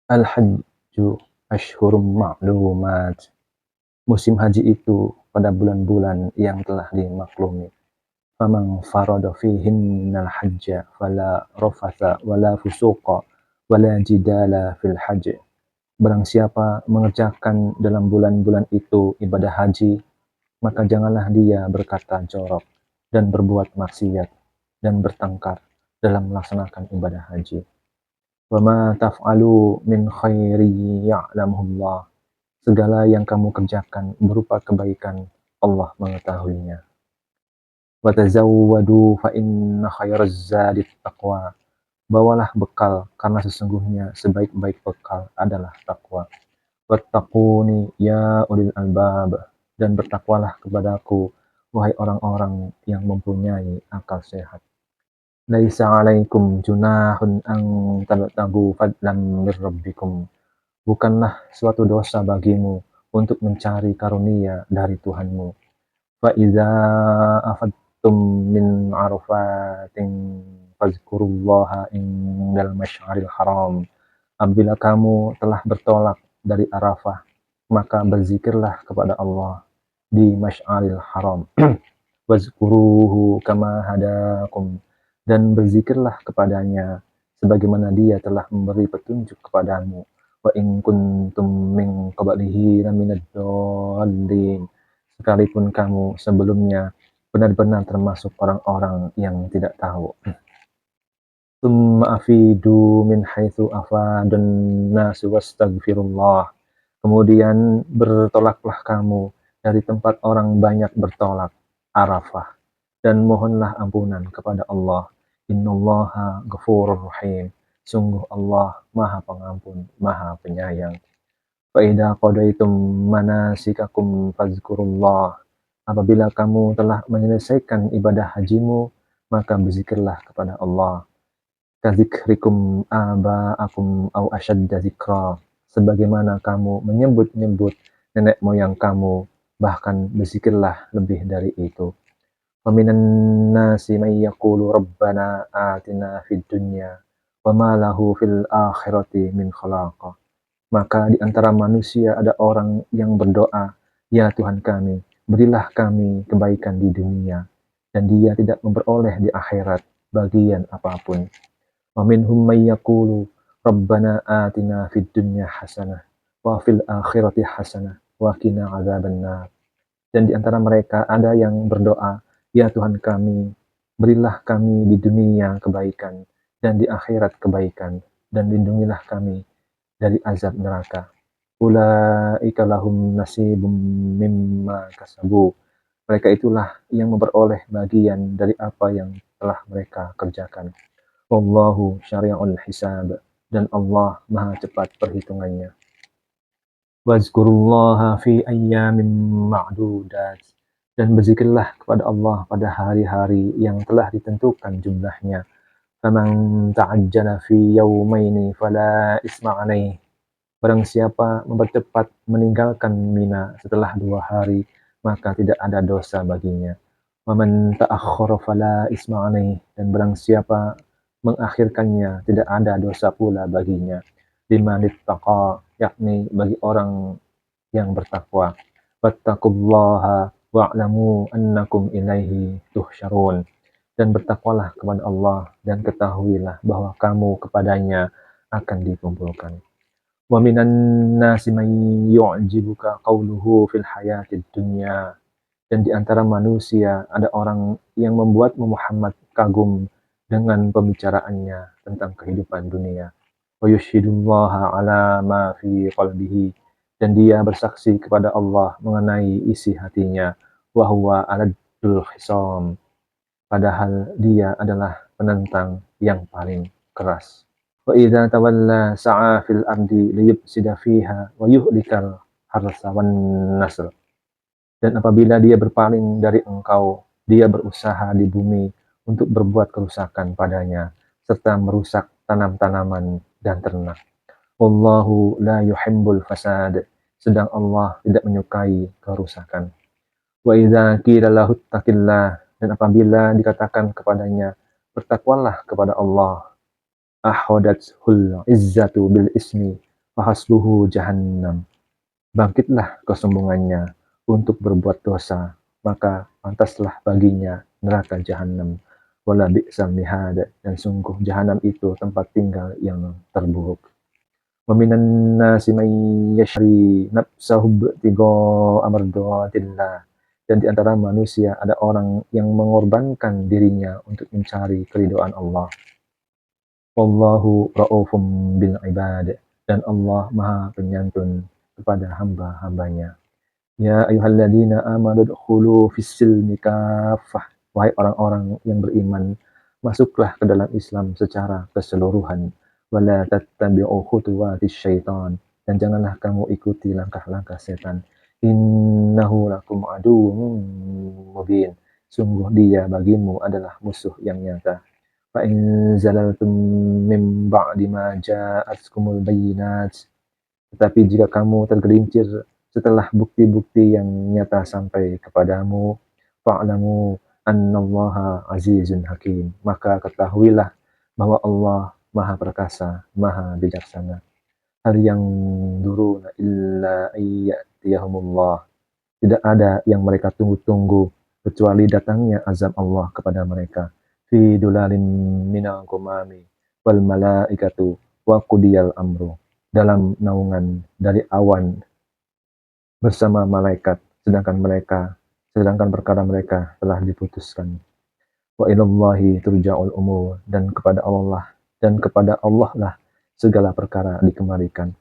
Al-hajju ashhurum ma'lumat. Musim haji itu pada bulan-bulan yang telah dimaklumi. Faman farada fihinnal hajja fala rafatha wala fusuqa wala jidala fil hajj. Barang siapa mengerjakan dalam bulan-bulan itu ibadah haji, maka janganlah dia berkata jorok dan berbuat maksiat dan bertengkar dalam melaksanakan ibadah haji. Wa ma taf'alu min khairi ya'lamuhullah. Segala yang kamu kerjakan berupa kebaikan, Allah mengetahuinya. Wa tazawwadu fa inna khairaz zadit taqwa. Bawalah bekal karena sesungguhnya sebaik-baik bekal adalah takwa. Wattaquni ya ulil albab, dan bertakwalah kepadaku wahai orang-orang yang mempunyai akal sehat. Laisa 'alaikum junahun an tabtagu fadlan mir rabbikum. Bukanlah suatu dosa bagimu untuk mencari karunia dari Tuhanmu. Fa idza afattum min arafatin fazkurullaha indal masy'aril haram. Apabila kamu telah bertolak dari Arafah, maka berzikirlah kepada Allah di Masy'aril Haram. Wazkuruhu kama hadakum, dan berzikirlah kepadanya sebagaimana dia telah memberi petunjuk kepadamu. Wa in kuntum min qablihi laminad dallin. Sekalipun kamu sebelumnya benar-benar termasuk orang-orang yang tidak tahu. Tsumma afidu min haitsu afadun nasu wastaghfirullah. Kemudian bertolaklah kamu dari tempat orang banyak bertolak, Arafah, dan mohonlah ampunan kepada Allah. Innallaha ghafurur rahim. Sungguh Allah Maha Pengampun, Maha Penyayang. Fa idza qadaitum manasikakum fazkurullah. Apabila kamu telah menyelesaikan ibadah hajimu, maka berzikirlah kepada Allah. Kadzikrikum aba'akum au asyadda dzikra. Sebagaimana kamu menyebut-nyebut nenek moyang kamu, bahkan berzikirlah lebih dari itu. Wa minan nasi may yaqulu rabbana atina fid dunya wa ma lahu fil akhirati min khalaq. Maka di antara manusia ada orang yang berdoa, ya Tuhan kami, berilah kami kebaikan di dunia, dan dia tidak memperoleh di akhirat bagian apapun. Wa minhum may yaqulu rabbana atina fid dunya hasanah wa fil akhirati hasanah wa qina adzabannar. Dan di antara mereka ada yang berdoa, ya Tuhan kami, berilah kami di dunia kebaikan dan di akhirat kebaikan, dan lindungilah kami dari azab neraka. Ulaika lahum nasibum mimma kasabu. Mereka itulah yang memperoleh bagian dari apa yang telah mereka kerjakan. Wallahu syari'ul hisab, dan Allah Maha cepat perhitungannya. Wazkurullaha fi ayyamin ma'dudat, dan berzikirlah kepada Allah pada hari-hari yang telah ditentukan jumlahnya. Faman ta'ajjala fi yawmaini fala isma 'alaih. Barang siapa mempercepat meninggalkan Mina setelah 2 hari, maka tidak ada dosa baginya. Waman ta'akhkhara fala isma 'alaih, dan barang siapa mengakhirkannya tidak ada dosa pula baginya. Liman ittaqa, yakni bagi orang yang bertakwa. Wattaqullaha wa'lamu annakum ilaihi tuhsyarun. Dan bertakwalah kepada Allah dan ketahuilah bahwa kamu kepadanya akan dikumpulkan. Wa minan nasi may yu'jibuka qawluhu fil hayatid dunya. Dan di antara manusia ada orang yang membuatmu Muhammad kagum dengan pembicaraannya tentang kehidupan dunia. Wa yushhidullaha ala ma fi qalbihi, dan dia bersaksi kepada Allah mengenai isi hatinya. Wa huwa aladul khisam, padahal dia adalah penentang yang paling keras. Wa idza tawalla sa'a fil ardi liyufsida fiha wa yuhlikal harsa wan nasl. Dan apabila dia berpaling dari engkau, dia berusaha di bumi untuk berbuat kerusakan padanya, serta merusak tanam-tanaman dan ternak. Wallahu la yuhibbul fasad, sedang Allah tidak menyukai kerusakan. Wa idza qila lahu taqillah, dan apabila dikatakan kepadanya, bertakwalah kepada Allah, ahadathul izzatu bil ismi, fahasbuhu jahannam. Bangkitlah kesombongannya untuk berbuat dosa, maka pantaslah baginya neraka jahanam. Wala bi'sal mihad, dan sungguh jahanam itu tempat tinggal yang terburuk. Wa minan nasi may yashri nafsahu ibtigha'a mardatillah. Dan di antara manusia ada orang yang mengorbankan dirinya untuk mencari keridhaan Allah. Wallahu ra'ufum bil ibad, dan Allah Maha Penyantun kepada hamba-hambanya. Ya ayyuhalladzina amanu dkhulu fis-silmi kaffah. Wahai orang-orang yang beriman, masuklah ke dalam Islam secara keseluruhan. Wala tattabi'u khutuwatis syaitan, dan janganlah kamu ikuti langkah-langkah setan. Innahu lakum aduwwum mubin. Sungguh dia bagimu adalah musuh yang nyata. Fa in zalaltum min ba'di ma ja'atkumul bayyinat, tetapi jika kamu tergelincir setelah bukti-bukti yang nyata sampai kepadamu, fa'lamu annallaha azizun hakim. Maka ketahuilah bahwa Allah Maha Perkasa, Maha Bijaksana. Hal yang duruna illa ayyatiyahumullah. Tidak ada yang mereka tunggu-tunggu kecuali datangnya azab Allah kepada mereka. Fi dulalin minal ghamami wal malaikatu wa qudiyal amru. Dalam naungan dari awan bersama malaikat, sedangkan perkara mereka telah diputuskan. Wa ilallahi turja'ul umur, dan kepada Allah lah segala perkara dikembalikan.